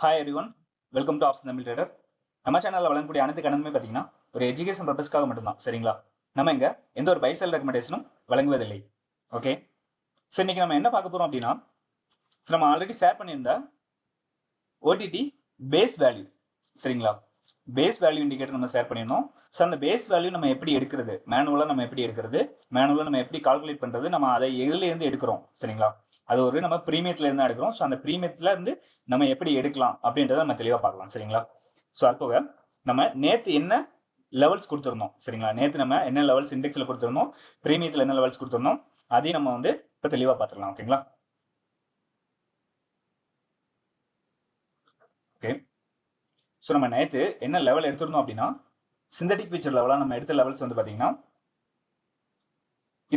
Hi everyone, welcome to option Tamil trader. நம்ம சேனலில் வழங்கக்கூடிய அனைத்து கணக்குமே பார்த்தீங்கன்னா ஒரு எஜுகேஷன் பர்பஸ்க்காக மட்டும்தான். சரிங்களா? நம்ம இங்கே எந்த ஒரு பைசல் ரெக்கமெண்டேஷனும் வழங்குவதில்லை. ஓகே, ஸோ இன்னைக்கு நம்ம என்ன பார்க்க போகிறோம் அப்படின்னா, நம்ம ஆல்ரெடி ஷேர் பண்ணியிருந்த ஓடிடி பேஸ் வேல்யூ. சரிங்களா? பேஸ் வேல்யூ இண்டிகேட்டர் நம்ம ஷேர் பண்ணியிருந்தோம். ஸோ அந்த பேஸ் வேல்யூ நம்ம எப்படி எடுக்கிறது, மேனுவலாக நம்ம எப்படி எடுக்கிறது, மேனுவலாக நம்ம எப்படி கால்குலேட் பண்ணுறது, நம்ம அதை எதுலேருந்து எடுக்கிறோம். சரிங்களா? அது ஒரு நம்ம ப்ரீமியத்துல இருந்து எடுக்கிறோம். ஸோ அந்த ப்ரீமியத்துல இருந்து நம்ம எப்படி எடுக்கலாம் அப்படின்றத நம்ம தெளிவாக பார்க்கலாம். சரிங்களா? ஸோ அப்போக நம்ம நேற்று என்ன லெவல்ஸ் கொடுத்துருந்தோம். சரிங்களா? நேற்று நம்ம என்ன லெவல்ஸ் இண்டெக்ஸில் கொடுத்துருந்தோம், ப்ரீமியத்தில் என்ன லெவல்ஸ் கொடுத்துருந்தோம், அதையும் நம்ம வந்து இப்போ தெளிவாக பார்த்துக்கலாம். ஓகேங்களா? ஓகே, ஸோ நம்ம நேற்று என்ன லெவல் எடுத்திருந்தோம் அப்படின்னா, சிந்தட்டிக் ஃபீச்சர் லெவலாக நம்ம எடுத்த லெவல்ஸ் வந்து பார்த்தீங்கன்னா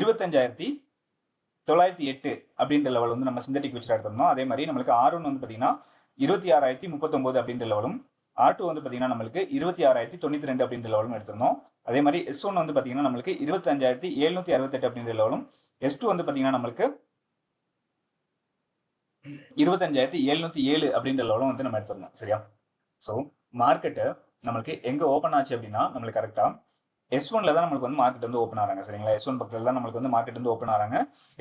25,908 அப்படின்ற லெவல் வந்து நம்ம சிந்தட்டிக் ஃபீச்சர் எடுத்திருந்தோம். அதே மாதிரி நம்மளுக்கு R1 வந்து பார்த்தீங்கன்னா 26,039 அப்படின்ற லெவலும், R2 வந்து பார்த்தீங்கன்னா நம்மளுக்கு 26,092 அப்படின்ற லெவலும் எடுத்திருந்தோம். அதே மாதிரி S1 வந்து பார்த்தீங்கன்னா நம்மளுக்கு 25,768 அப்படின்ற லெவலும், S2 வந்து பார்த்தீங்கன்னா நம்மளுக்கு 25,707 அப்படின்ற லெவலும் வந்து நம்ம எடுத்திருந்தோம். சரியா? ஸோ மார்க்கெட்டு நம்மளுக்கு எங்கே ஓப்பன் ஆச்சு அப்படின்னா, நம்மளுக்கு கரெக்டாக S1ல தான் நம்மளுக்கு வந்து மார்க்கெட் வந்து ஓப்பன் ஆகிறாங்க. சரிங்களா? S1 பக்கத்தில் தான் நம்மளுக்கு வந்து மார்க்கெட் வந்து ஓப்பன் ஆகிறாங்க.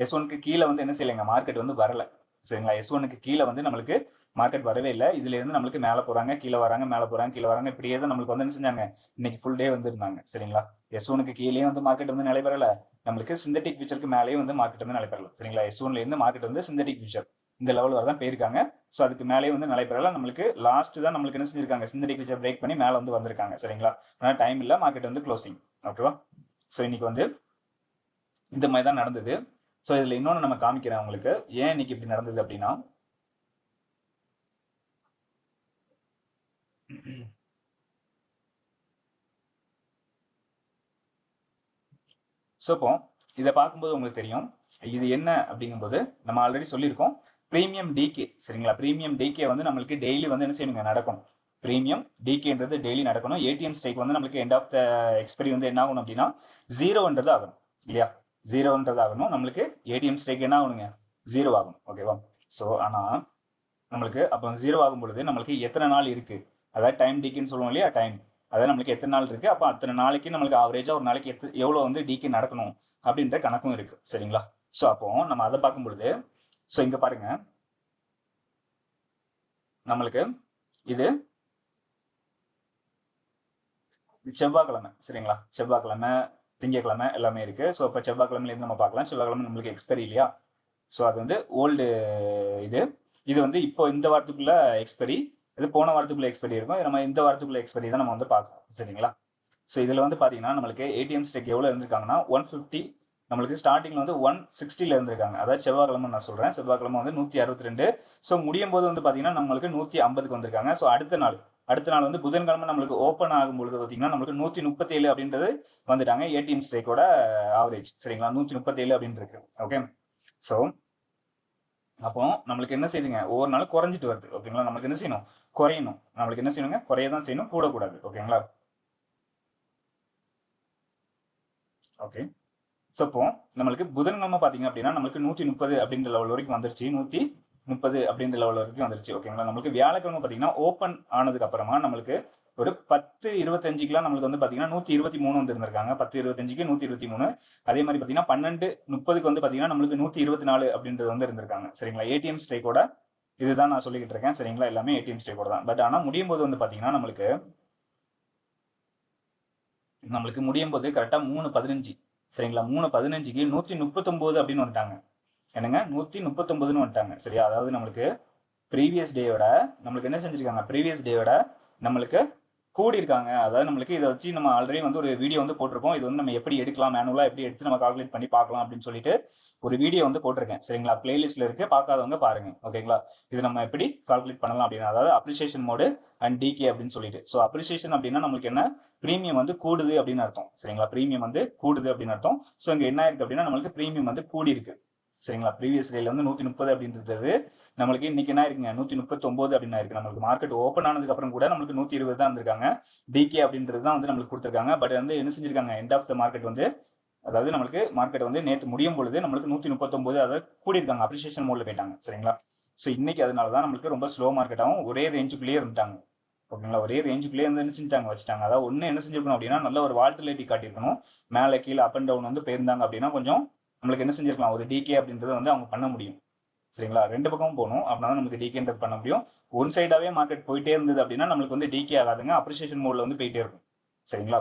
S1க்கு கீழே வந்து என்ன செய்யலைங்க, மார்க்கெட் வந்து வரல. சரிங்களா? S1க்கு கீழே வந்து நம்மளுக்கு மார்க்கெட் வரவே இல்லை. இதுல இருந்து நம்மளுக்கு மேலே போறாங்க, கீழே வராங்க, மேலே போறாங்க, கீழே வராங்க. இப்படியே தான் நம்மளுக்கு வந்து என்ன செஞ்சாங்க, இன்னைக்கு ஃபுல் டே வந்து இருந்தாங்க. சரிங்களா? S1க்கு கீழே வந்து மார்க்கெட் வந்து நிலைபெறல, நம்மளுக்கு சிந்தட்டிக் ஃபியூச்சருக்கு மேலேயும் வந்து மார்க்கெட் வந்து நிலைபெறல. சரிங்களா? S1ல இருந்து மார்க்கெட் வந்து சிந்தட்டிக் ஃபியூச்சர் இந்த லெவல் வர தான் போயிருக்காங்க. ஸோ அதுக்கு மேலேயே வந்து நிலைபெறல. நம்மளுக்கு லாஸ்ட் தான் நம்மளுக்கு என்ன செஞ்சிருக்காங்க, சிந்தட்டிக் ஃபியூச்சர் பிரேக் பண்ணி மேலே வந்து வந்திருக்காங்க. சரிங்களா? ஆனால் டைம் இல்லை, மார்க்கெட் வந்து க்ளோசிங். ஓகேவா? ஸோ இன்னைக்கு வந்து இந்த மாதிரி தான் நடந்தது. ஸோ இதில் இன்னொன்று நம்ம காமிக்கிறேன் உங்களுக்கு, ஏன் இன்னைக்கு இப்படி நடந்தது அப்படின்னா, ஸோ இப்போ இதை பார்க்கும்போது உங்களுக்கு தெரியும் இது என்ன அப்படிங்கும்போது, நம்ம ஆல்ரெடி சொல்லியிருக்கோம் ப்ரீமியம் டிகே. சரிங்களா? ப்ரீமியம் டிகே வந்து நம்மளுக்கு டெய்லி வந்து என்ன செய்யணுங்க, நடக்கணும். ப்ரீமியம் டிகேன்றது டெய்லி நடக்கணும். ஏடிஎம் ஸ்ட்ரைக் வந்து நம்மளுக்கு எண்ட் ஆஃப் த எக்ஸ்பைரி வந்து என்ன ஆகணும் அப்படின்னா 0ன்றது ஆகணும் இல்லையா? 0ன்றது ஆகணும். நம்மளுக்கு ஏடிஎம் ஸ்ட்ரைக் என்ன ஆகணுங்க, 0 ஆகணும். ஓகேவா? ஸோ ஆனால் நம்மளுக்கு அப்போ 0 ஆகும் பொழுது நம்மளுக்கு எத்தனை நாள் இருக்கு, அதாவது டைம் டிகேன்னு சொல்லுவோம் இல்லையா, டைம், அதாவது நம்மளுக்கு எத்தனை நாள் இருக்கு, அப்போ அத்தனை நாளைக்கு நம்மளுக்கு ஆவரேஜா ஒரு நாளைக்கு எவ்வளோ வந்து டிகே நடக்கணும் அப்படின்ற கணக்கும் இருக்கு. சரிங்களா? ஸோ அப்போ நம்ம அதை பார்க்கும் பொழுது, ஸோ இங்க பாருங்க, நம்மளுக்கு இது செவ்வாய்க்கிழமை. சரிங்களா? செவ்வாய்க்கிழமை, திங்கக்கிழமை எல்லாமே இருக்கு. ஸோ இப்போ செவ்வாய்க்கிழமையிலேருந்து நம்ம பார்க்கலாம். செவ்வாய்க்கிழமை நம்மளுக்கு எக்ஸ்பைரி இல்லையா? ஸோ அது வந்து ஓல்டு இது வந்து இப்போ இந்த வாரத்துக்குள்ள எக்ஸ்பைரி, இது போன வாரத்துக்குள்ள எக்ஸ்பைரி இருக்கும். நம்ம இந்த வாரத்துக்குள்ள எக்ஸ்பைரி தான் நம்ம வந்து பார்க்கலாம். சரிங்களா? ஸோ இதில் வந்து பார்த்தீங்கன்னா நம்மளுக்கு ஏடிஎம் ஸ்டேக் எவ்வளோ இருந்திருக்காங்கன்னா 150, நம்மளுக்கு ஸ்டார்டிங்ல வந்து 160ல இருந்திருக்காங்க. அதாவது செவ்வாய்க்கிழமை நான் சொல்றேன், செவ்வாய்க்கிழமை வந்து 162. ஸோ முடியும் போது வந்து பார்த்தீங்கன்னா நம்மளுக்கு 150க்கு வந்திருக்காங்க. ஸோ அடுத்த நாள் வந்து புதன்கிழமை நம்மளுக்கு ஓப்பன் ஆகும் பொழுது பார்த்தீங்கன்னா நம்மளுக்கு 137 அப்படின்றது வந்துட்டாங்க ஏடிஎம் ஸ்டேக்கோட ஆவரேஜ். சரிங்களா? 137 அப்படின்னு இருக்கு. ஓகே, ஸோ அப்போ நம்மளுக்கு என்ன செய்யுதுங்க, ஒவ்வொரு நாளும் குறைஞ்சிட்டு வருது. ஓகேங்களா? நம்மளுக்கு என்ன செய்யணும், குறையணும். நம்மளுக்கு என்ன செய்யணுங்க, குறைய தான் செய்யணும், கூடக்கூடாது. ஓகேங்களா? ஓகே, ஸோ இப்போ நம்மளுக்கு புதன்கிழமை பார்த்தீங்க அப்படின்னா நம்மளுக்கு 130 அப்படின்ற லெவல் வரைக்கும் வந்துருச்சு, 130 அப்படின்ற லெவல் வரைக்கும் வந்துருச்சு. ஓகேங்களா? நம்மளுக்கு வியாழக்கிழமை பார்த்தீங்கன்னா ஓப்பன் ஆனதுக்கு அப்புறமா நம்மளுக்கு ஒரு 10:25க்குலாம் நம்மளுக்கு வந்து பார்த்தீங்கன்னா 123 வந்து இருந்திருக்காங்க. 10:25க்கு 123. அதே மாதிரி பார்த்தீங்கன்னா 12:30க்கு வந்து பார்த்தீங்கன்னா நம்மளுக்கு 124 அப்படின்றது வந்து இருந்திருக்காங்க. சரிங்களா? ஏடிஎம் ஸ்ட்ரைக்கோட இதுதான் நான் சொல்லிக்கிட்டு இருக்கேன். சரிங்களா? எல்லாமே ஏடிஎம் ஸ்ட்ரைக்கோட தான். பட் ஆனால் முடியும் போது வந்து பார்த்தீங்கன்னா நம்மளுக்கு முடியும் போது கரெக்டாக 3:15. சரிங்களா? 3:15க்கு 139 அப்படின்னு வந்துட்டாங்க. என்னங்க, 139ன்னு வந்துட்டாங்க. சரியா? அதாவது நம்மளுக்கு ப்ரீவியஸ் டேயோட நம்மளுக்கு என்ன செஞ்சிருக்காங்க, ப்ரீவியஸ் டேயோட நம்மளுக்கு கூடி இருக்காங்க. அதாவது நம்மளுக்கு இதை வச்சு நம்ம ஆல்ரெடி வந்து ஒரு வீடியோ வந்து போட்டிருக்கோம். இது வந்து நம்ம எப்படி எடுக்கலாம், மேனுவலா எப்படி எடுத்து நம்ம கால்குலேட் பண்ணி பார்க்கலாம் அப்படின்னு சொல்லிட்டு ஒரு வீடியோ வந்து போட்டிருக்கேன். சரிங்களா? பிளேலிஸ்ட்ல இருக்கு, பார்க்காதவங்க பாருங்க. ஓகேங்களா? இது நம்ம எப்படி கால்குலேட் பண்ணலாம் அப்படின்னா, அதாவது அப்ரிசியேஷன் மோடு அண்ட் டிகே அப்படின்னு சொல்லிட்டு. ஸோ அப்ரிசியேஷன் அப்படின்னா நம்மளுக்கு என்ன, ப்ரீமியம் வந்து கூடுது அப்படின்னு அர்த்தம். சரிங்களா? ப்ரீமியம் வந்து கூடுது அப்படின்னு அர்த்தம். ஸோ இங்க என்ன இருக்கு அப்படின்னா நம்மளுக்கு ப்ரீமியம் வந்து கூடி இருக்கு. சரிங்களா? ப்ரீவியஸ் டேல வந்து 130 அப்படின்றது நம்மளுக்கு இன்னைக்கு என்ன இருக்குங்க, 139 அப்படின்னு இருக்கு. நம்மளுக்கு மார்க்கெட் ஓப்பன் ஆனதுக்கு அப்புறம் கூட நம்மளுக்கு 120 தான் இருந்திருக்காங்க. டிகே அப்படின்றது தான் வந்து நம்மளுக்கு கொடுத்துருக்காங்க. பட் வந்து என்ன செஞ்சிருக்காங்க, எண்ட் ஆஃப் த மார்க்கெட் வந்து, அதாவது நம்மளுக்கு மார்க்கெட் வந்து நேற்று முடியும் பொழுது நம்மளுக்கு 139, அதாவது கூடி இருக்காங்க, அப்ரிசியேஷன் மோட்ல போயிட்டாங்க. சரிங்களா? ஸோ இன்னைக்கு அதனால தான் நம்மளுக்கு ரொம்ப ஸ்லோ மார்க்கெட்டாகவும் ஒரே ரேஞ்சுக்குள்ளேயே இருந்துட்டாங்க. ஓகேங்களா, ஒரே ரேஞ்சுக்குள்ளேயே வந்து என்ன செஞ்சுட்டாங்க, வச்சுட்டாங்க. அதாவது ஒன்று என்ன செஞ்சிருக்கணும் அப்படின்னா, நல்ல ஒரு வால்டிலிட்டி காட்டியிருக்கணும். மேலே கீழே அப் அண்ட் டவுன் வந்து போயிருந்தாங்க அப்படின்னா கொஞ்சம் நம்மளுக்கு என்ன செஞ்சிருக்கலாம், ஒரு டிகே அப்படின்றது வந்து அவங்க பண்ண முடியும். சரிங்களா, ரெண்டு பக்கமும் போகணும், அப்படின்னா நமக்கு டிகேன்றது பண்ண முடியும். ஒன் சைடாவே மார்க்கெட் போயிட்டே இருந்தது அப்படின்னா நம்மளுக்கு வந்து டிகே ஆகாதுங்க, அப்ரிசியேஷன் மோட்ல வந்து போயிட்டே இருக்கும். சரிங்களா,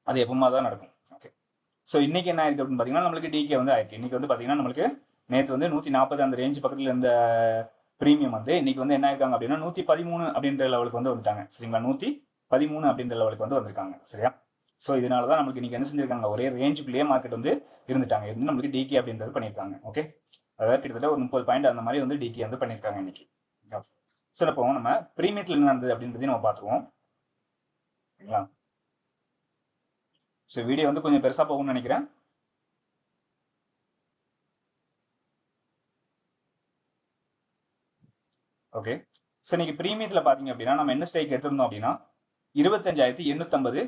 அது எப்பவுமா தான் நடக்கும். ஓகே, ஸோ இன்னைக்கு என்ன ஆயிருக்கு அப்படின்னு பார்த்தீங்கன்னா, நம்மளுக்கு டிகே வந்து ஆயிருக்கு. இன்னைக்கு வந்து பார்த்தீங்கன்னா நம்மளுக்கு நேற்று வந்து 140 அந்த ரேஞ்ச் பக்கத்தில் இருந்த ப்ரீமியம் வந்து இன்னைக்கு வந்து என்ன ஆயிருக்காங்க அப்படின்னா 113 அப்படின்ற லெவலுக்கு வந்து வந்துட்டாங்க. சரிங்களா, 113 அப்படின்ற லெவலுக்கு வந்து வந்திருக்காங்க. சரியா, ஸோ இதனால தான் நம்மளுக்கு இன்னைக்கு என்ன செஞ்சிருக்காங்க, ஒரே ரேஞ்சுக்குள்ளேயே மார்க்கெட் வந்து இருந்துட்டாங்க, இருந்து நம்மளுக்கு டிகே அப்படின்றது பண்ணியிருக்காங்க. ஓகே, அதாவது கிட்டத்தட்ட ஒரு 30 பாயிண்ட் அந்த மாதிரி வந்து டிகே வந்து பண்ணியிருக்காங்க இன்னைக்கு. ஸோ இப்போ நம்ம ப்ரீமியத்தில் என்ன நடந்தது அப்படின்றதையும் நம்ம பார்த்துருவோம். சரிங்களா, ஸோ வீடியோ வந்து கொஞ்சம் பெருசாக போகும்னு நினைக்கிறேன். ஓகே, ஸோ இன்னைக்கு ப்ரீமியத்தில் பார்த்தீங்க அப்படின்னா நம்ம என்ன ஸ்ட்ரைக் எடுத்திருந்தோம் அப்படின்னா 25,850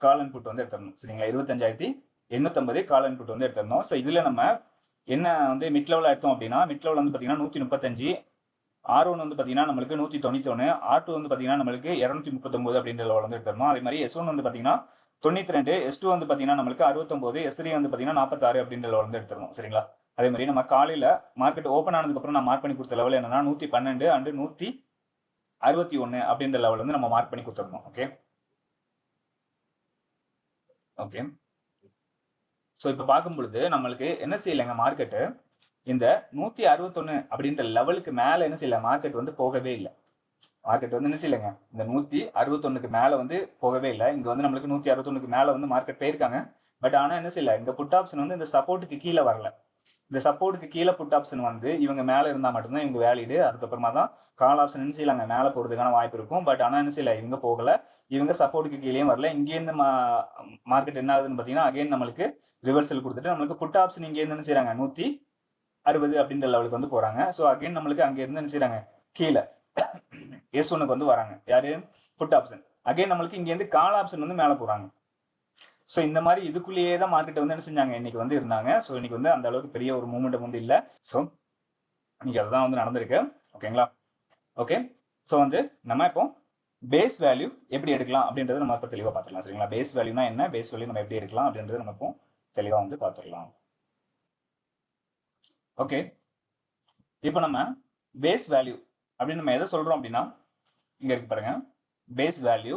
கால் இன்புட் வந்து எடுத்திருந்தோம். சரிங்களா, 25,850 கால் இன்புட் வந்து எடுத்திருந்தோம். ஸோ இதில் நம்ம என்ன வந்து மிட் லெவலில் எடுத்தோம் அப்படின்னா, மிட் லெவல் வந்து பார்த்தீங்கன்னா 135, R1 வந்து பார்த்தீங்கன்னா நம்மளுக்கு 191, R2 வந்து பார்த்தீங்கன்னா நம்மளுக்கு 239 அப்படின்ற லெவல் வந்து எடுத்திருந்தோம். அதே மாதிரி S1 வந்து பார்த்தீங்கன்னா 92, S2 வந்து பார்த்தீங்கன்னா நம்மளுக்கு 69, S3 வந்து பார்த்தீங்கன்னா 46 அப்படின்ற லெவல் வந்து எடுத்திருந்தோம். சரிங்களா, அதே மாதிரி நம்ம காலையில் மார்க்கெட் ஓப்பன் ஆனதுக்கப்புறம் நான் மார்க் பண்ணி கொடுத்த லெவல் என்னன்னா 112 அண்ட் 161 அப்படின்ற லெவல் வந்து நம்ம மார்க் பண்ணி கொடுத்துருந்தோம். ஓகே ஓகே, ஸோ இப்போ பார்க்கும் பொழுது நம்மளுக்கு என்ன செய்யலைங்க, மார்க்கெட்டு இந்த 161 அப்படின்ற லெவலுக்கு மேலே என்ன செய்யல, மார்க்கெட் வந்து போகவே இல்லை. மார்க்கெட் வந்து என்ன செய்யலைங்க, இந்த 161க்கு மேலே வந்து போகவே இல்லை. இங்கே வந்து நம்மளுக்கு 161க்கு மேலே வந்து மார்க்கெட் போயிருக்காங்க. பட் ஆனால் என்ன செய்யல, இந்த புட் ஆப்ஷன் வந்து இந்த சப்போர்ட்டுக்கு கீழே வரல. இந்த சப்போர்ட்டுக்கு கீழே புட் ஆப்ஷன் வந்து இவங்க மேலே இருந்தால் மட்டும்தான் இவங்க வேலிடு. அதுக்கப்புறமா தான் கால் ஆப்ஷன் என்ன செய்யலாங்க, மேலே போகிறதுக்கான வாய்ப்பு இருக்கும். பட் ஆனால் என்ன செய்யல, இவங்க போகலை, இவங்க சப்போர்ட்டுக்கு கீழேயும் வரல. இங்கேருந்து மார்க்கெட் என்ன ஆகுதுன்னு பார்த்தீங்கன்னா அகைன் நம்மளுக்கு ரிவர்சல் கொடுத்துட்டு நம்மளுக்கு புட் ஆப்ஷன் இங்கேருந்து என்ன செய்யறாங்க 160 அப்படின்ற லெவலுக்கு வந்து போறாங்க. ஸோ அகைன் நம்மளுக்கு அங்கே இருந்து என்ன செய்யறாங்க, கீழே S1க்கு வந்து வராங்க. யாரு, புட் ஆப்ஷன். அகைன் நம்மளுக்கு இங்கேருந்து கால் ஆப்ஷன் வந்து மேலே போறாங்க. ஸோ இந்த மாதிரி இதுக்குள்ளேயே தான் மார்க்கெட் வந்து என்ன செஞ்சாங்க, இன்னைக்கு வந்து இருந்தாங்க. ஸோ இன்னைக்கு வந்து அந்த அளவுக்கு பெரிய ஒரு மூமெண்ட் வந்து இல்லை. ஸோ இன்னைக்கு அதுதான் வந்து நடந்திருக்கு. ஓகேங்களா, ஓகே, ஸோ வந்து நம்ம இப்போ பேஸ் வேல்யூ எப்படி எடுக்கலாம் அப்படின்றத நம்ம இப்போ தெளிவாக பார்த்துக்கலாம். சரிங்களா, பேஸ் வேல்யூனா என்ன, பேஸ் வேல்யூ நம்ம எப்படி எடுக்கலாம் அப்படின்றத நம்ம இப்போ தெளிவாக வந்து பார்த்துடலாம். ஓகே, இப்போ நம்ம பேஸ் வேல்யூ அப்படின்னு நம்ம எதை சொல்றோம் அப்படின்னா, இங்க இருக்கு பாருங்க, பேஸ் வேல்யூ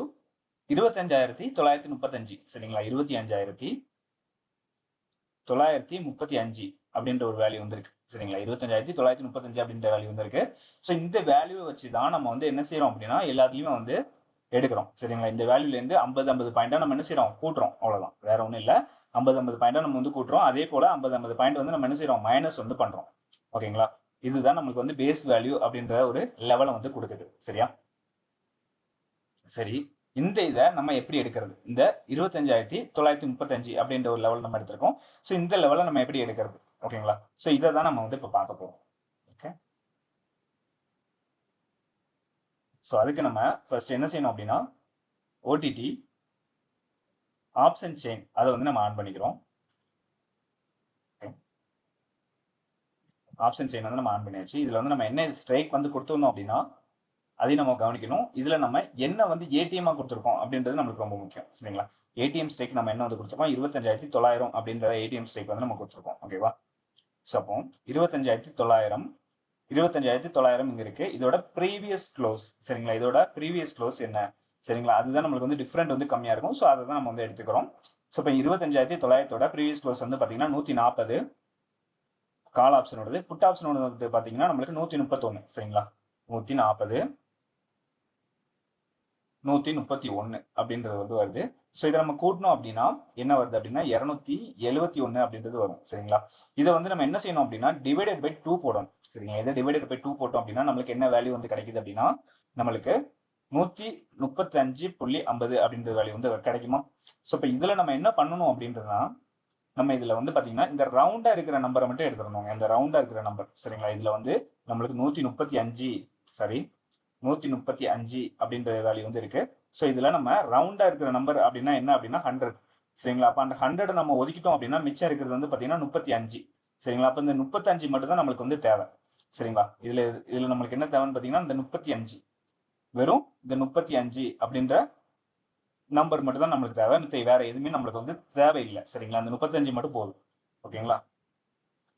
25,935. சரிங்களா, 25,935 அப்படின்ற ஒரு வேல்யூ வந்துருக்கு. சரிங்களா, 25,935 அப்படின்ற வேல்யூ வந்துருக்கு. ஸோ இந்த வேல்யூவை வச்சு தான் நம்ம வந்து என்ன செய்யறோம் அப்படின்னா எல்லாத்துலயுமே வந்து எடுக்கிறோம். சரிங்களா, இந்த வேல்யூலேருந்து 50 பாயிண்டா நம்ம என்ன செய்யறோம், கூட்டுறோம். அவ்வளவுதான், வேற ஒன்றும் இல்லை. 50 பாயிண்டா நம்ம வந்து கூட்டுறோம். அதே போல 50 பாயிண்ட் வந்து நம்ம என்ன செய்யறோம், மைனஸ் வந்து பண்றோம். ஓகேங்களா, இதுதான் நம்மளுக்கு வந்து பேஸ் வேல்யூ அப்படின்ற ஒரு லெவலை வந்து கொடுக்குது. சரியா, சரி, இந்த இதை நம்ம எப்படி எடுக்கிறது, இந்த 25,935 அப்படின்ற ஒரு லெவல் நம்ம எடுத்திருக்கோம். ஸோ இந்த லெவலை நம்ம எப்படி எடுக்கிறது, ஓகேங்களா, ஸோ இதை தான் நம்ம வந்து இப்போ பார்க்க போறோம். ஓகே, ஸோ அதுக்கு நம்ம ஃபர்ஸ்ட் என்ன செய்யணும் அப்படின்னா, ஓடிடி ஆப்ஷன் செயின் அதை வந்து நம்ம ஆன் பண்ணிக்கிறோம். ஆப்ஷன் செயின் வந்து நம்ம ஆன் பண்ணியாச்சு. இதுல வந்து நம்ம என்ன ஸ்ட்ரைக் வந்து கொடுத்துருந்தோம் அப்படின்னா அதையும் நம்ம கவனிக்கணும். இதுல நம்ம என்ன வந்து ஏடிஎம்மா கொடுத்துருக்கோம் அப்படின்றது நம்மளுக்கு ரொம்ப முக்கியம். சரிங்களா, ஏடிஎம் ஸ்ட்ரைக் நம்ம என்ன வந்து கொடுத்துருக்கோம், 25,900 அப்படின்ற ஏடிஎம் ஸ்ட்ரைக் வந்து நம்ம கொடுத்துருக்கோம். ஓகேவா, ஸோ அப்போ 25,900 இங்க இருக்கு. இதோட ப்ரீவியஸ் க்ளோஸ், சரிங்களா, இதோட ப்ரீவியஸ் க்ளோஸ் என்ன, சரிங்களா, அதுதான் நம்மளுக்கு வந்து டிஃப்ரெண்ட் வந்து கம்மியா இருக்கும். ஸோ அதை தான் நம்ம வந்து எடுத்துக்கிறோம். ஸோ இப்போ 25,900 ப்ரீவியஸ் க்ளோஸ் வந்து பார்த்தீங்கன்னா 140 கால் ஆப்ஷனோடது. புட் ஆப்ஷனோட வந்து பார்த்தீங்கன்னா நம்மளுக்கு 131. சரிங்களா, 140 131 அப்படின்றது வந்து வருது. ஸோ இதை நம்ம கூட்டணும் அப்படின்னா என்ன வருது அப்படின்னா 271 அப்படின்றது வரும். சரிங்களா, இதை வந்து நம்ம என்ன செய்யணும் அப்படின்னா டிவைடட் பை 2 போடணும். சரிங்களா, இதை டிவைடட் பை 2 போட்டோம் அப்படின்னா நம்மளுக்கு என்ன வேல்யூ வந்து கிடைக்குது அப்படின்னா நம்மளுக்கு 135.50 அப்படின்ற வேல்யூ வந்து கிடைக்குமா. ஸோ இப்போ இதுல நம்ம என்ன பண்ணணும் அப்படின்றதுனா நம்ம இதுல வந்து பாத்தீங்கன்னா இந்த ரவுண்டா இருக்கிற நம்பரை மட்டும் எடுத்துடணும். இந்த ரவுண்டா இருக்கிற நம்பர், சரிங்களா, இதுல வந்து நம்மளுக்கு 135 அப்படின்ற வேல்யூ வந்து இருக்கு. ஸோ இதுல நம்ம ரவுண்டா இருக்கிற நம்பர் அப்படின்னா என்ன அப்படின்னா 100. சரிங்களா, அப்ப அந்த 100 நம்ம ஒதுக்கிட்டோம் அப்படின்னா மிச்சம் இருக்கிறது வந்து பாத்தீங்கன்னா 35. சரிங்களா, அப்ப இந்த 35 மட்டும் தான் நம்மளுக்கு வந்து தேவை. சரிங்களா. இதுல நம்மளுக்கு என்ன தேவைன்னு பாத்தீங்கன்னா இந்த 35, வெறும் இந்த 35 அப்படின்ற நம்பர் மட்டும் தான் நம்மளுக்கு தேவை. வேற எதுவுமே நம்மளுக்கு வந்து தேவையில்லை. சரிங்களா, அந்த 35 மட்டும் போதும். ஓகேங்களா.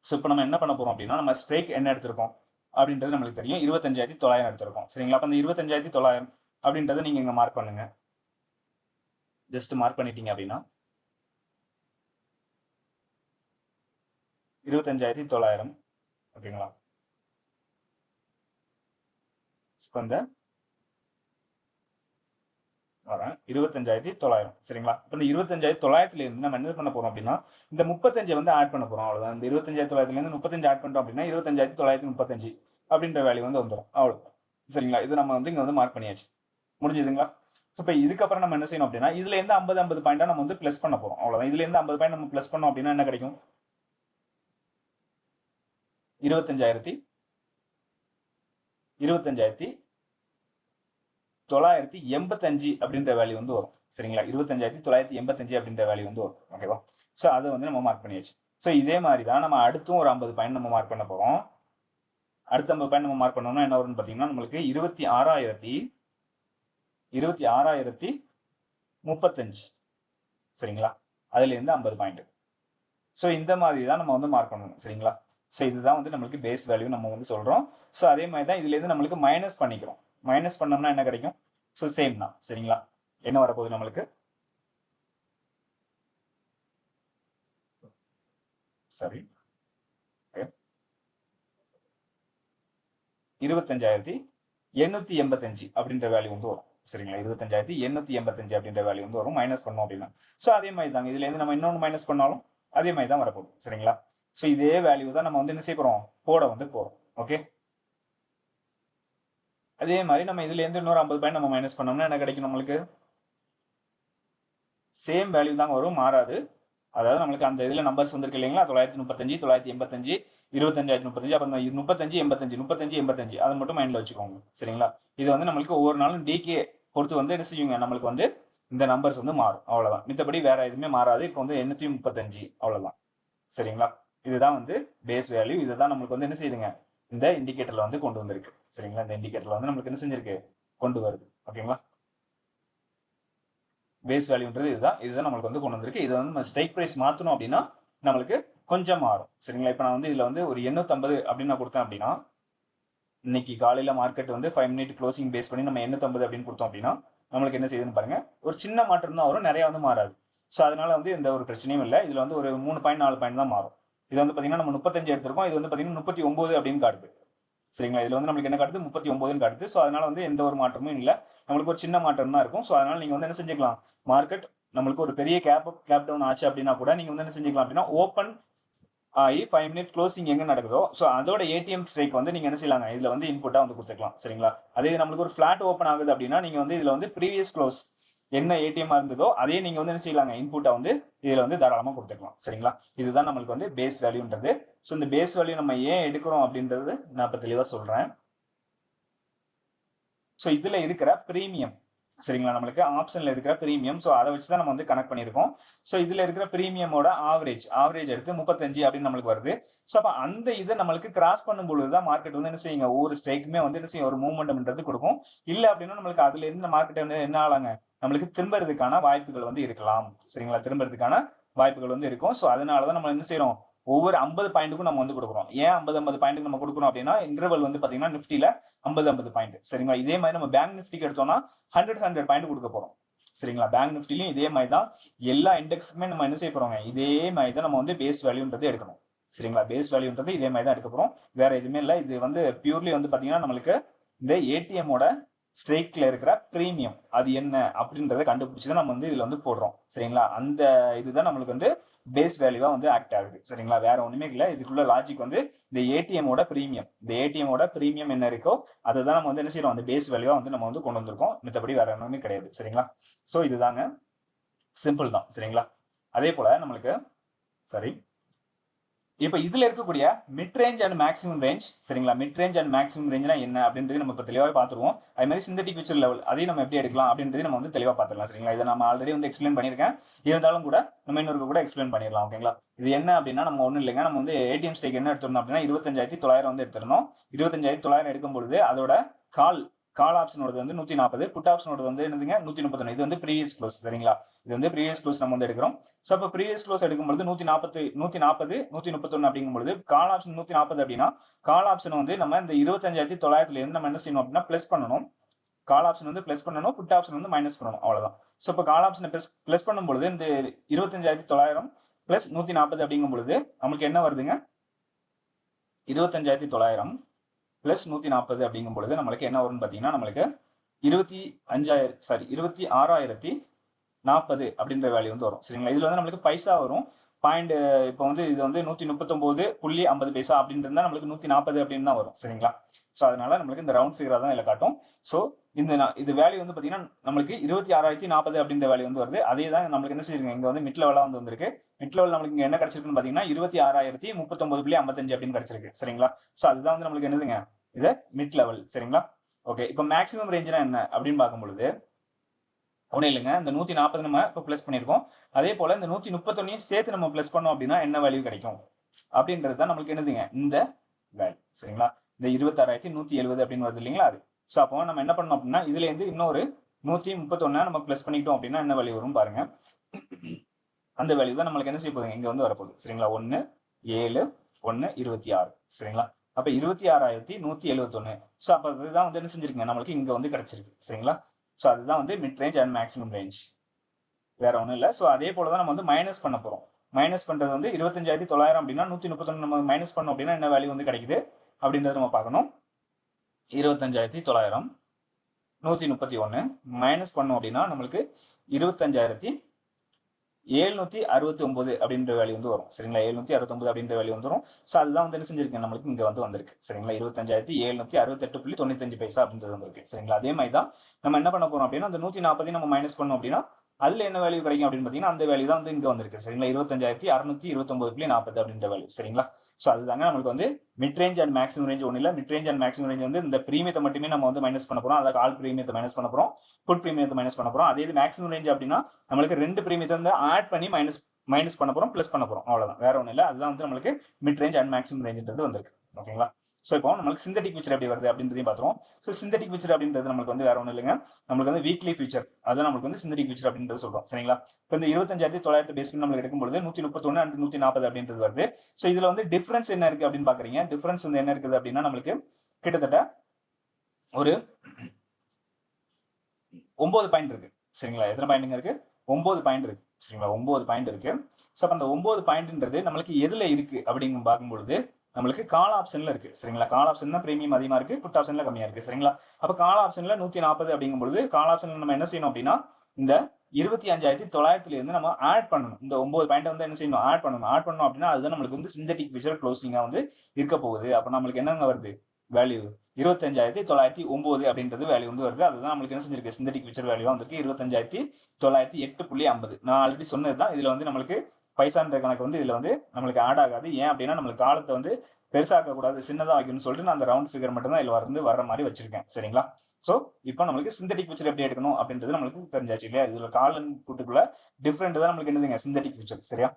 ஸோ இப்போ நம்ம என்ன பண்ண போறோம் அப்படின்னா, நம்ம ஸ்ட்ரைக் என்ன எடுத்திருக்கோம் அப்படின்றது நம்மளுக்கு தெரியும். 25,900 எடுத்திருக்கோம். சரிங்களா. அப்போ அந்த 25,900 அப்படின்றத நீங்க இங்க மார்க் பண்ணுங்க. ஜஸ்ட் மார்க் பண்ணிட்டீங்க அப்படின்னா 25,900. ஓகேங்களா. இப்போ இந்த வரேன் 25,900. சரிங்களா. இப்போ இந்த 25,900 இருந்து நம்ம என்ன பண்ண போறோம் அப்படின்னா, இந்த 35 வந்து ஆட் பண்ண போறோம். அவ்வளவுதான். இந்த 25,900 இருந்து 35 ஆட் பண்ணிட்டோம் அப்படின்னா 25,935 அப்படின்ற வேல்யூ வந்து வந்துடும். அவ்வளவு. சரிங்களா. இது நம்ம வந்து இங்க வந்து மார்க் பண்ணியாச்சு. முடிஞ்சதுங்களா. இப்போ இதுக்கப்புறம் நம்ம என்ன செய்யணும் அப்படின்னா, இதுல இருந்து 50 பாயிண்டா நம்ம வந்து பிளஸ் பண்ண போறோம். அவ்வளவுதான். இதுல இருந்து 50 பாயிண்ட் நம்ம பிளஸ் பண்ணோம் அப்படின்னா என்ன கிடைக்கும்? 25,985 அப்படின்ற வேல்யூ வந்து வரும். சரிங்களா. 25,985 அப்படின்ற வேல்யூ வந்து வரும். ஓகேவா. ஸோ அதை வந்து நம்ம மார்க் பண்ணியாச்சு. ஸோ இதே மாதிரி தான் நம்ம அடுத்தும் ஒரு 50 பாயிண்ட் நம்ம மார்க் பண்ண போறோம். அடுத்த 50 பாயிண்ட் நம்ம மார்க் பண்ணோம்னா என்ன வரும்னு பாத்தீங்கன்னா, நம்மளுக்கு 26,035. சரிங்களா. அதுல இருந்து 50 பாயிண்ட். ஸோ இந்த மாதிரி தான் நம்ம வந்து மார்க் பண்ணணும். சரிங்களா. ஸோ இதுதான் வந்து நம்மளுக்கு பேஸ் வேல்யூ நம்ம வந்து சொல்றோம். ஸோ அதே மாதிரி தான் இதுல இருந்து நம்மளுக்கு மைனஸ் பண்ணிக்கிறோம். மைனஸ் பண்ணோம்னா என்ன கிடைக்கும்? ஸோ சேம் தான். சரிங்களா. என்ன வரப்போகுது நம்மளுக்கு? சரி, 25,885 அப்படின்ற வேல்யூ வந்து வரும். சரிங்களா. 25,885 அப்படின்ற வேல்யூ வந்து வரும். மைனஸ் பண்ணோம் அப்படின்னா. ஸோ அதே மாதிரி தாங்க இதுல இருந்து நம்ம இன்னொன்று மைனஸ் பண்ணாலும் அதே மாதிரி தான் வரப்போகுது. சரிங்களா. ஸோ இதே வேல்யூ தான் நம்ம வந்து என்ன செய்ய போறோம்? போட வந்து போறோம். ஓகே. அதே மாதிரி நம்ம இதுல இருந்து இன்னொரு 50 பாயிண்ட் நம்ம மைனஸ் பண்ணோம்னா என்ன கிடைக்கும் நம்மளுக்கு? சேம் வேல்யூ தாங்க வரும், மாறாது. அதாவது நம்மளுக்கு அந்த இதுல நம்பர்ஸ் வந்திருக்கு இல்லைங்களா, 935, 985, 25,035. அப்ப இந்த 35, 85, 35, 85 அதை மட்டும் மைண்ட்ல வச்சுக்கோங்க. சரிங்களா. இது வந்து நம்மளுக்கு ஒவ்வொரு நாளும் டிகே பொறுத்து வந்து என்ன செய்யுங்க, நம்மளுக்கு வந்து இந்த நம்பர்ஸ் வந்து மாறும். அவ்வளவுதான். மித்தபடி வேற எதுவுமே மாறாது. இப்போ வந்து 835 அவ்வளவுதான். சரிங்களா. இதுதான் வந்து பேஸ் வேல்யூ. இதுதான் நம்மளுக்கு வந்து என்ன செய்யுதுங்க, இந்த இண்டிகேட்டர்ல வந்து கொண்டு வந்திருக்கு. சரிங்களா. இந்த இண்டிகேட்டர்ல வந்து நம்மளுக்கு என்ன செஞ்சிருக்கு, கொண்டு வருது. ஓகேங்களா. பேஸ் வேல்யூன்றது இதுதான் நம்மளுக்கு வந்து கொண்டு வந்திருக்கு. இதை வந்து நம்ம ஸ்ட்ரைக் பிரைஸ் மாற்றணும் அப்படின்னா நம்மளுக்கு கொஞ்சம் மாறும். சரிங்களா. இப்போ நான் வந்து இதில் வந்து ஒரு 850 அப்படின்னு நான் கொடுத்தேன் அப்படின்னா, இன்னைக்கு காலையில் மார்க்கெட் வந்து 5 மினிட் க்ளோசிங் பேஸ் பண்ணி நம்ம 850 அப்படின்னு கொடுத்தோம் அப்படின்னா நம்மளுக்கு என்ன செய்யுதுன்னு பாருங்க, ஒரு சின்ன மாற்றம் தான் வரும், நிறைய வந்து மாறாது. ஸோ அதனால வந்து எந்த ஒரு பிரச்சனையும் இல்லை. இதில் வந்து ஒரு 3 பாயிண்ட் 4 பாயிண்ட் தான் மாறும். இது வந்து பார்த்தீங்கன்னா நம்ம 35 எடுத்திருக்கோம், இது வந்து பார்த்தீங்கன்னா 39 அப்படின்னு காட்டுது. சரிங்களா. இதுல வந்து நம்மளுக்கு என்ன காட்டுது, 39 காட்டுது. ஸோ அதனால வந்து எந்த ஒரு மாற்றமும் இல்லை, நம்மளுக்கு ஒரு சின்ன மாற்றம் தான் இருக்கும். ஸோ அதனால நீங்க வந்து என்ன செஞ்சுக்கலாம், மார்க்கெட் நம்மளுக்கு ஒரு பெரிய கேப் டவுன் ஆச்சு அப்படின்னா கூட நீங்க வந்து என்ன செஞ்சுக்கலாம் அப்படின்னா, ஓப்பன் ஆகி 5 மினிட் க்ளோசிங் எங்க நடக்குதோ ஸோ அதோட ஏடிஎம் ஸ்ட்ரைக் வந்து நீங்க என்ன செய்யலாங்க, இதுல வந்து இன்புட்டா வந்து கொடுத்துக்கலாம். சரிங்களா. அதே நம்மளுக்கு ஒரு ஃபிளாட் ஓப்பன் ஆகுது அப்படின்னா நீங்க வந்து இதுல வந்து ப்ரீவியஸ் க்ளோஸ் என்ன ஏடிஎம் இருந்ததோ அதே நீங்க வந்து என்ன செய்யலாங்க, இன்புட்டா வந்து இதுல வந்து தாராளமா கொடுத்துக்கலாம். சரிங்களா. இதுதான் நம்மளுக்கு வந்து பேஸ் வேல்யூன்றது. ஸோ இந்த பேஸ் வேல்யூ நம்ம ஏன் எடுக்கிறோம் அப்படின்றது நான் இப்போ தெளிவாக சொல்றேன். ஸோ இதுல இருக்கிற பிரீமியம், சரிங்களா, நம்மளுக்கு ஆப்ஷன்ல இருக்கிற பிரீமியம். ஸோ அதை வச்சு தான் நம்ம வந்து கனெக்ட் பண்ணியிருக்கோம். ஸோ இதுல இருக்கிற பிரீமியமோட ஆவரேஜ் எடுத்து 35 அப்படின்னு நம்மளுக்கு வருது. ஸோ அப்போ அந்த இதை நம்மளுக்கு கிராஸ் பண்ணும்பொழுது தான் மார்க்கெட் வந்து என்ன செய்யுங்க, ஒவ்வொரு ஸ்ட்ரைக்குமே வந்து என்ன செய்யும், ஒரு மூவ்மெண்ட்ன்றது கொடுக்கும். இல்லை அப்படின்னா நம்மளுக்கு அதுல இருந்து மார்க்கெட் வந்து என்ன ஆளாங்க, நம்மளுக்கு திரும்புறதுக்கான வாய்ப்புகள் வந்து இருக்கலாம். சரிங்களா. திரும்புறதுக்கான வாய்ப்புகள் வந்து இருக்கும். ஸோ அதனாலதான் நம்ம என்ன செய்யறோம், ஒவ்வொரு 50 பாயிண்ட்டுக்கும் நம்ம வந்து கொடுக்குறோம். ஏன் 50 பாயிண்ட்டுக்கு நம்ம கொடுக்குறோம் அப்படின்னா, இன்டர்வல் வந்து பாத்தீங்கன்னா நிஃப்டில 50 பாயிண்ட். சரிங்களா. இதே மாதிரி நம்ம பேங்க் நிஃப்டிக்கு எடுத்தோம்னா 100 பாயிண்ட் கொடுக்க போறோம். சரிங்களா. பேங்க் நிஃப்டிலையும் இதே மாதிரி தான் எல்லா இண்டெக்ஸுக்குமே நம்ம என்ன செய்ய போறோங்க, இதே மாதிரி தான் நம்ம வந்து பேஸ் வேல்யூன்றது எடுக்கணும். சரிங்களா. பேஸ் வேல்யூன்றது இதே மாதிரி தான் எடுக்க போறோம், வேற எதுவுமே இல்லை. இது வந்து பியூர்லி வந்து பாத்தீங்கன்னா நம்மளுக்கு இந்த ஏடிஎம்மோட ஸ்ட்ரைக்ல இருக்கிற பிரீமியம் அது என்ன அப்படின்றத கண்டுபிடிச்சுதான் நம்ம வந்து இதுல வந்து போடுறோம். சரிங்களா. அந்த இதுதான் நம்மளுக்கு வந்து பேஸ் வேல்யூவா வந்து ஆக்ட் ஆகுது. சரிங்களா. வேற ஒண்ணுமே இல்லை. இதுக்குள்ள லாஜிக் வந்து இந்த ஏடிஎம்மோட பிரீமியம் என்ன இருக்கோ அதை தான் நம்ம வந்து என்ன செய்யறோம், அந்த பேஸ் வேல்யூவா வந்து நம்ம வந்து கொண்டு வந்திருக்கோம். மத்தபடி வேற ஒண்ணுமே கிடையாது. சரிங்களா. ஸோ இதுதாங்க, சிம்பிள் தான். சரிங்களா. அதே போல நம்மளுக்கு சரி இப்போ இதுல இருக்கக்கூடிய mid range and maximum range சரிங்களா, மிட் ரேஞ்ச் அண்ட் மேக்ஸிமம் ரேஞ்ச்னா என்ன அப்படின்றது நம்ம இப்போ தெளிவாக பார்த்துருவோம். அதே மாதிரி சிந்தட்டிக் ஃபியூச்சர் லெவல் அதையும் நம்ம எப்படி எடுக்கலாம் அப்படின்றது நம்ம வந்து தெளிவாக பார்த்துக்கலாம் சரிங்களா. இதை நம்ம ஆல்ரெடி வந்து எக்ஸ்பிளைன் பண்ணியிருக்கேன், இருந்தாலும் கூட நம்ம இன்னொரு கூட எக்ஸ்பிளைன் பண்ணிடலாம் ஓகேங்களா. இது என்ன அப்படின்னா நம்ம ஒன்றும் இல்லைங்க, நம்ம வந்து ஏடிஎம் ஸ்டேக் என்ன எடுத்துருந்தோம் அப்படின்னா 25,900 வந்து எடுத்திருந்தோம். 25,900 எடுக்கும் பொழுது அதோட கால் ஆப்ஷனோட வந்து 140, புட் ஆப்ஷனோட வந்து என்னதுங்க 131. இது வந்து ப்ரீவியஸ் க்ளோஸ் சரிங்களா, இது வந்து ப்ரீவியஸ் க்ளோஸ் நம்ம வந்து எடுக்கிறோம். ஸோ அப்போ ப்ரீவியஸ் க்ளோஸ் எடுக்கும்போது 140, 131 அப்படிங்கும்போது கால் ஆப்ஷன் 140 அப்படின்னா கால் ஆப்ஷன் வந்து நம்ம இந்த 25,900 இருந்து நம்ம என்ன செய்யணும் அப்படின்னா பிளஸ் பண்ணணும். கால் ஆப்ஷன் வந்து பிளஸ் பண்ணணும், புட் ஆப்ஷன் வந்து மைனஸ் பண்ணணும், அவ்வளவுதான். ஸோ இப்போ கால் ஆப்ஷனை பிளஸ் பண்ணும்பொழுது இந்த 25,900 பிளஸ் 140 அப்படிங்கும் பொழுது நமக்கு என்ன வருதுங்க, 25,900 பிளஸ் 140 அப்படிங்கும் பொழுது நம்மளுக்கு என்ன வரும்னு பார்த்தீங்கன்னா நம்மளுக்கு 26,040 அப்படின்ற வேல்யூ வந்து வரும் சரிங்களா. இதுல வந்து நம்மளுக்கு பைசா வரும் பாயிண்ட். இப்போ வந்து இது வந்து 139.50 அப்படின்றது நம்மளுக்கு 140 அப்படின்னு தான் வரும் சரிங்களா. ஸோ அதனால நம்மளுக்கு இந்த ரவுண்ட் ஃபிகரா தான் இதில் காட்டும். ஸோ இது வேல்யூ வந்து பார்த்தீங்கன்னா நம்மளுக்கு 26,040 அப்படின்ற வேல்யூ வந்து வருது. அதே தான் நம்மளுக்கு என்ன செய்யுங்க, இங்கே வந்து மிட் லெவலாக வந்து வந்திருக்கு. மிட் லெவல் நம்மளுக்கு இங்கே என்ன கிடைச்சிருக்குன்னு பார்த்தீங்கன்னா 26,039.55 அப்படின்னு கிடைச்சிருக்கு சரிங்களா. ஸோ அதுதான் வந்து நம்மளுக்கு என்னதுங்க, இது மிட் லெவல் சரிங்களா. ஓகே, இப்போ மேக்ஸிமம் ரேஞ்ச்னா என்ன அப்படின்னு பார்க்கும்பொழுது ஒன்றும் இல்லைங்க, இந்த 140 நம்ம இப்போ பிளஸ் பண்ணியிருக்கோம். அதே போல இந்த 131 சேர்த்து நம்ம பிளஸ் பண்ணோம் அப்படின்னா என்ன வேல்யூ கிடைக்கும் அப்படின்றது தான் நம்மளுக்கு என்னதுங்க இந்த வேல்யூ சரிங்களா. இந்த 26,170 அப்படின்னு வருது இல்லைங்களா அது. ஸோ அப்போ நம்ம என்ன பண்ணோம் அப்படின்னா இதுல இருந்து இன்னொரு 131 நம்ம பிளஸ் பண்ணிக்கிட்டோம் அப்படின்னா என்ன வேல்யூ வரும் பாருங்க. அந்த வேல்யூ தான் நம்மளுக்கு என்ன செய்ய போகுதுங்க, இங்க வந்து வரப்போகுது சரிங்களா. 1 7 1 26 சரிங்களா. அப்ப 26,171. ஸோ அப்போ இதுதான் வந்து என்ன செஞ்சிருக்கீங்க நம்மளுக்கு இங்க வந்து கிடைச்சிருக்கு சரிங்களா. ஸோ அதுதான் வந்து mid range and maximum range, வேற ஒன்றும் இல்லை. ஸோ அதே போல தான் நம்ம வந்து மைனஸ் பண்ண போறோம். மைனஸ் பண்றது வந்து 25,900 அப்படின்னா 131 நம்ம மைனஸ் பண்ணோம் அப்படின்னா என்ன வேல்யூ வந்து கிடைக்குது அப்படின்றத நம்ம பார்க்கணும். 25,900 131 மைனஸ் பண்ணோம் அப்படின்னா நம்மளுக்கு 25,769 அப்படின்ற வேல்யூ வந்து வரும் சரிங்களா. 769 அப்படின்ற வேல்யூ வந்துடும். ஸோ அதுதான் வந்து என்ன செஞ்சிருக்கேன் நம்மளுக்கு இங்க வந்து வந்திருக்கு சரிங்களா. 25,768.95 அப்படின்றது வந்திருக்கு சரிங்களா. அதே மாதிரி தான் நம்ம என்ன பண்ண போறோம் அப்படின்னா அந்த 140 நம்ம மைனஸ் பண்ணோம் அப்படின்னா அதுல என்ன வேல்யூ கிடைக்கும் அப்படின்னு பாத்தீங்கன்னா அந்த வேல்யூ தான் வந்து இங்க வந்திருக்கு சரிங்களா. 25,629.40 அப்படின்ற வேல்யூ சரிங்களா. ஸோ அதுதாங்க நம்மளுக்கு வந்து mid range and maximum range ஒன்றும் இல்லை. Mid range and maximum range வந்து இந்த பிரீமியத்தை மட்டுமே நம்ம வந்து மைனஸ் பண்ண போறோம். அதாவது கால் பிரீமியத்தை மைனஸ் பண்ண போறோம், புட் பிரீமியத்தை மைனஸ் பண்ண போறோம். அதே இது மேக்ஸிமம் ரேஞ்ச் அப்படின்னா நம்மளுக்கு ரெண்டு பிரீமியத்தை வந்து ஆட் பண்ணி மைனஸ் பண்ண போறோம், பிளஸ் பண்ண போறோம், அவ்வளவுதான், வேற ஒன்றும் இல்லை. அதுதான் வந்து நம்மளுக்கு மிட் ரேஞ்ச் அண்ட் மேக்ஸிமம் ரேஞ்ச்ன்றது வந்திருக்கு ஓகேங்களா. ஸோ இப்போ நம்மளுக்கு சிந்தட்டிக் ஃபியூச்சர் எப்படி வருது அப்படின்றதையும் பார்த்துருவோம். ஸோ சிந்தட்டிக் ஃபியூச்சர் அப்படின்றது நம்மளுக்கு வந்து வேற ஒன்றும் இல்லைங்க, நம்மளுக்கு வந்து வீக்லி ஃபியூச்சர், அதான் நம்மளுக்கு வந்து சிந்தட்டிக் ஃபியூச்சர் அப்படின்றது சொல்றோம் சரிங்களா. இப்போ இந்த 25,900 பேஸ் பண்ணி நம்மளுக்கு எடுக்கும்போது 131 அண்ட் 140 அப்படின்றது வருது. ஸோ இதுல வந்து டிஃபரன்ஸ் என்ன இருக்கு அப்படின்னு பாக்குறீங்க. டிஃபரன்ஸ் வந்து என்ன இருக்குது அப்படின்னா நம்மளுக்கு கிட்டத்தட்ட ஒரு 9 பாயிண்ட் இருக்கு சரிங்களா. எத்தனை பாயிண்ட்ங்க இருக்கு, 9 பாயிண்ட் இருக்கு சரிங்களா. 9 பாயிண்ட் இருக்கு. ஸோ அப்போ அந்த 9 பாயிண்ட்ன்றது நம்மளுக்கு எதுல இருக்கு அப்படிங்க பார்க்கும்பொழுது நம்மளுக்கு கால் ஆப்ஷன்ல இருக்கு சரிங்களா. கால் ஆப்ஷன் தான் பிரீமியம் அதிகமா இருக்கு, புட் ஆப்ஷன்ல கம்மியா இருக்கு சரிங்களா. அப்ப கால் ஆப்ஷன்ல 140 அப்படிங்கும்போது கால் ஆப்ஷன்ல நம்ம என்ன செய்யணும் அப்படின்னா இந்த 25,900 இருந்து நம்ம ஆட் பண்ணணும். இந்த 9 பாயிண்ட் வந்து என்ன செய்யணும், ஆட் பண்ணணும். ஆட் பண்ணணும் அப்படின்னா அதுதான் நம்மளுக்கு வந்து சிந்தட்டிக் ஃபியூச்சர் க்ளோசிங்கா வந்து இருக்க போகுது. அப்ப நம்மளுக்கு என்னங்க வருது வேல்யூ 25,909 அப்படின்றது வேல்யூ வந்து வருது. அதுதான் நம்மளுக்கு என்ன செஞ்சிருக்கு சிந்தட்டிக் ஃபியூச்சர் வேல்யூ வந்துருக்கு 25,908.50. நான் ஆல்ரெடி சொன்னதுதான். இதுல வந்து நம்மளுக்கு பைசான்ற கணக்கு வந்து இதுல வந்து நம்மளுக்கு ஆட் ஆகாது. ஏன் அப்படின்னா நம்மளுக்கு காலத்தை வந்து பெருசாக்க கூடாது, சின்னதா வைக்கணும்னு சொல்லிட்டு நான் அந்த ரவுண்ட் ஃபிகர் மட்டும் தான் இதுல வந்து வர்ற மாதிரி வச்சிருக்கேன் சரிங்களா. சோ இப்போ நம்மளுக்கு சிந்தட்டிக் ஃபியூச்சர் எப்படி எடுக்கணும் அப்படின்றது நம்மளுக்கு தெரிஞ்சாச்சு இல்லையா. இதுல கால் அண்ட் புட்டுக்குள்ள டிஃபரெண்ட் தான் நம்மளுக்கு என்னதுங்க சிந்தட்டிக் ஃபியூச்சர் சரியா.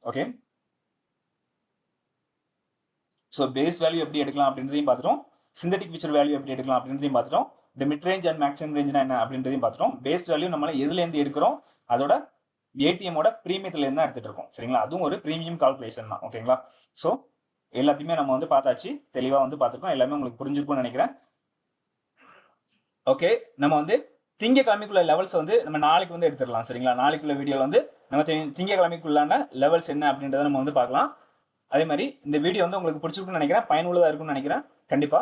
ஓகே, சோ பேஸ் வேல்யூ எப்படி எடுக்கலாம் அப்படின்றதையும் பார்த்துட்டோம், சிந்தட்டிக் ஃபியூச்சர் வேல்யூ எப்படி எடுக்கலாம் அப்படின்றதையும் பார்த்துட்டோம், இந்த மிட் ரேஞ்ச் அண்ட் மேக்ஸிமம் ரேஞ்ச்னா என்ன அப்படின்றதையும் பார்த்துட்டோம். பேஸ் வேல்யூ நம்மள எதுல இருந்து எடுக்கிறோம், அதோட ஏடிஎம்மோட பிரீமியத்துல இருந்து எடுத்துட்டு இருக்கோம் சரிங்களா. அதுவும் ஒரு பிரீமியம் கால்குலேஷன் தான் ஓகேங்களா. சோ எல்லாத்தையுமே நம்ம வந்து பார்த்தாச்சு, தெளிவா வந்து பார்த்துருக்கோம், எல்லாமே உங்களுக்கு புரிஞ்சிருக்கும்னு நினைக்கிறேன். ஓகே, நம்ம வந்து திங்கக்கிழமைக்குள்ள லெவல்ஸ் வந்து நம்ம நாளைக்கு வந்து எடுத்துடலாம் சரிங்களா. நாளைக்குள்ள வீடியோல வந்து நம்ம திங்கக்கிழமைக்குள்ளான லெவல்ஸ் என்ன அப்படின்றத நம்ம வந்து பார்க்கலாம். அதே மாதிரி இந்த வீடியோ வந்து உங்களுக்கு பிடிச்சிருக்குன்னு நினைக்கிறேன், பயனுள்ளதா இருக்கும்னு நினைக்கிறேன். கண்டிப்பா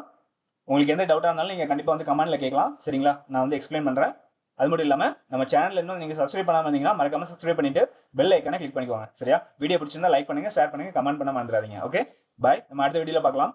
உங்களுக்கு எந்த டவுட்டா இருந்தாலும் நீங்க கண்டிப்பா வந்து கமெண்ட்ல கேட்கலாம் சரிங்களா. நான் வந்து எக்ஸ்பிளைன் பண்றேன். அது மட்டும் இல்லாம நம்ம சேனல் இன்னும் நீங்க சப்ஸ்கிரைப் பண்ணாம இருந்தீங்கன்னா மறக்காம சப்ஸ்கிரைப் பண்ணிட்டு பெல் ஐக்கானை கிளிக் பண்ணிக்கோங்க சரியா. வீடியோ பிடிச்சிருந்தா லைக் பண்ணுங்க, ஷேர் பண்ணுங்க, கமெண்ட் பண்ண மறந்துடாதீங்க. ஓகே, பாய். நம்ம அடுத்த வீடியோல பார்க்கலாம்.